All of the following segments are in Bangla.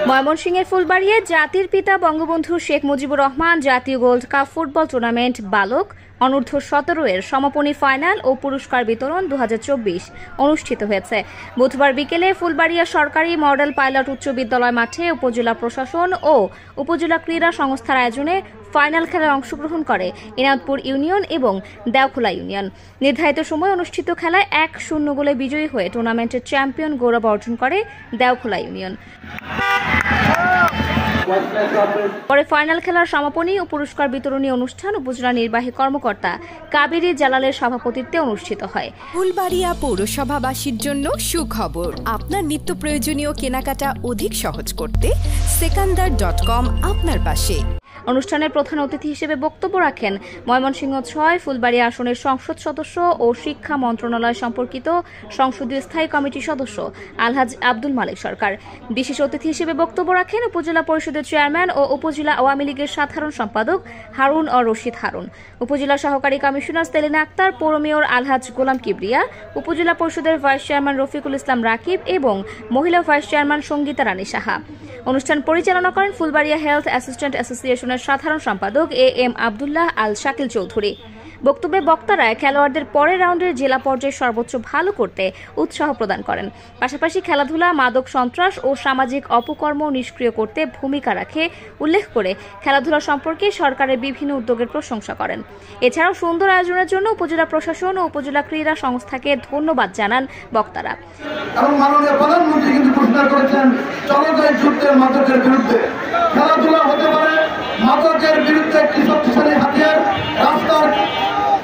ময়মনসিংহের ফুলবাড়িয়ায় জাতির পিতা বঙ্গবন্ধু শেখ মুজিবুর রহমান জাতীয় গোল্ড কাপ ফুটবল টুর্নামেন্ট বালক অনূর্ধ্ব 17 এর সমাপনী ফাইনাল ও পুরস্কার বিতরণ 2024 অনুষ্ঠিত হয়েছে। বুধবার বিকেলে ফুলবাড়িয়া সরকারি মডেল পাইলট উচ্চ বিদ্যালয় মাঠে উপজেলা প্রশাসন ও উপজেলা ক্রীড়া সংস্থার আয়োজনে ফাইনাল খেলায় অংশগ্রহণ করে ইনাদপুর ইউনিয়ন এবং দেওখোলা ইউনিয়ন। নির্ধারিত সময় অনুষ্ঠিত খেলায় 1-0 গোলে বিজয়ী হয়ে টুর্নামেন্টের চ্যাম্পিয়ন গৌরব অর্জন করে দেওখোলা ইউনিয়ন। পরে ফাইনাল খেলার সমাপনী ও পুরস্কার বিতরণী অনুষ্ঠান উপজেলা নির্বাহী কর্মকর্তা কাবেরী জালালের সভাপতিত্বে অনুষ্ঠিত হয়। ফুলবাড়িয়া পৌরসভাবাসীর জন্য সুখবর, আপনার নিত্য প্রয়োজনীয় কেনাকাটা অধিক সহজ করতে সেকান্দার.com আপনার পাশে। অনুষ্ঠানের প্রধান অতিথি হিসেবে বক্তব্য রাখেন ময়মনসিংহ 6 ফুলবাড়িয়া আসনের সংসদ সদস্য ও শিক্ষা মন্ত্রণালয় সম্পর্কিত সংসদীয় স্থায়ী কমিটির সদস্য আলহাজ আব্দুল মালিক সরকার। বিশেষ অতিথি হিসেবে বক্তব্য রাখেন উপজেলা পরিষদের চেয়ারম্যান ও উপজেলা আওয়ামী লীগের সাধারণ সম্পাদক হারুন ও রশিদ হারুন, উপজেলা সহকারী কমিশনার সেলিনা আক্তার, পৌর মেয়র আলহাজ গোলাম কিবরিয়া, উপজেলা পরিষদের ভাইস চেয়ারম্যান রফিকুল ইসলাম রাকিব এবং মহিলা ভাইস চেয়ারম্যান সঙ্গীতা রানী সাহা। অনুষ্ঠান পরিচালনা করেন ফুলবাড়িয়া হেলথ অ্যাসিস্ট্যান্ট অ্যাসোসিয়েশনের সাধারণ সম্পাদক এম আব্দুল্লাহ আল শাকিল চৌধুরী। বক্তব্যে বক্তারা খেলোয়াড়দের পরের রাউন্ডের জেলা পর্যায়ে সর্বোচ্চ ভালো করতে উৎসাহ প্রদান করেন। পাশাপাশি খেলাধুলা, মাদক সন্ত্রাস ও সামাজিক অপকর্ম নিষ্ক্রিয় করতে ভূমিকা রাখে উল্লেখ করে খেলাধুলা সম্পর্কে সরকারের বিভিন্ন উদ্যোগের প্রশংসা করেন। এছাড়াও সুন্দর আয়োজনের জন্য উপজেলা প্রশাসন ও উপজেলা ক্রীড়া সংস্থাকে ধন্যবাদ জানান বক্তারা। মাননীয় প্রধানমন্ত্রী কিন্তু ঘোষণা করেছেন চলমান যুদ্ধের মাদকের বিরুদ্ধে খেলাধুলা হতে পারে মাদকের বিরুদ্ধে একটি শক্তিশালী হাতিয়ার। রাস্তার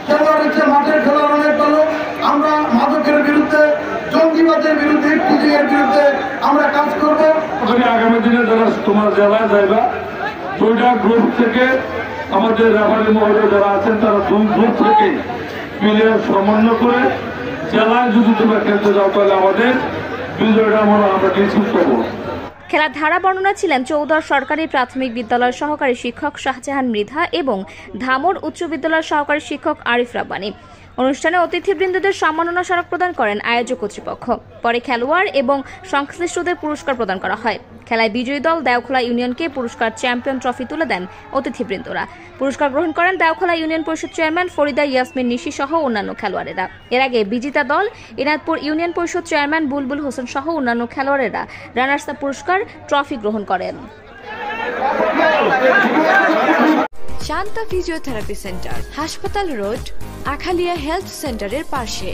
খেলোয়াড়ের মাঠের খেলোয়াড় অনেক ভালো। আমরা মাদকের বিরুদ্ধে, জঙ্গিবাদের বিরুদ্ধে, পুঁজির বিরুদ্ধে আমরা কাজ করব। আগামী দিনে যারা তোমার জেলায় যাইবা, দুইটা গ্রুপ থেকে আমাদের রেফারি মহোদয় যারা আছেন তারা দুই গ্রুপ থেকে মিলে সমন্বয় করে জেলায় যদি তোমরা খেলতে যাও তাহলে আমাদের বিজয়টা আমরা নিশ্চিত করবো। খেলার ধারা বর্ণনা ছিলেন চৌদার সরকারি প্রাথমিক বিদ্যালয়ের সহকারী শিক্ষক শাহজাহান মৃধা এবং ধামর উচ্চ বিদ্যালয়ের সহকারী শিক্ষক আরিফ রাব্বানী। অনুষ্ঠানে অতিথিবৃন্দদের সম্মাননা স্মারক প্রদান করেন আয়োজক কর্তৃপক্ষ। পরে খেলোয়াড় এবং সংশ্লিষ্টদের পুরস্কার প্রদান করা হয়। খেলায় বিজয়ী দল দেওখোলা ইউনিয়নকে পুরস্কার চ্যাম্পিয়ন ট্রফি তুলে দেন অতিথিবৃন্দরা। পুরস্কার গ্রহণ করেন দেওখোলা ইউনিয়ন পরিষদ চেয়ারম্যান ফরিদা ইয়াসমিন নিশি সহ অন্যান্য খেলোয়াড়েরা। এর আগে বিজেতা দল ইনাদপুর ইউনিয়ন পরিষদ চেয়ারম্যান বুলবুল হোসেন সহ অন্যান্য খেলোয়াড়েরা রানার্স আপ পুরস্কার ট্রফি গ্রহণ করেন। শান্তা ফিজিওথেরাপি সেন্টার, হাসপাতাল রোড, আখালিয়া হেলথ সেন্টারের পাশে।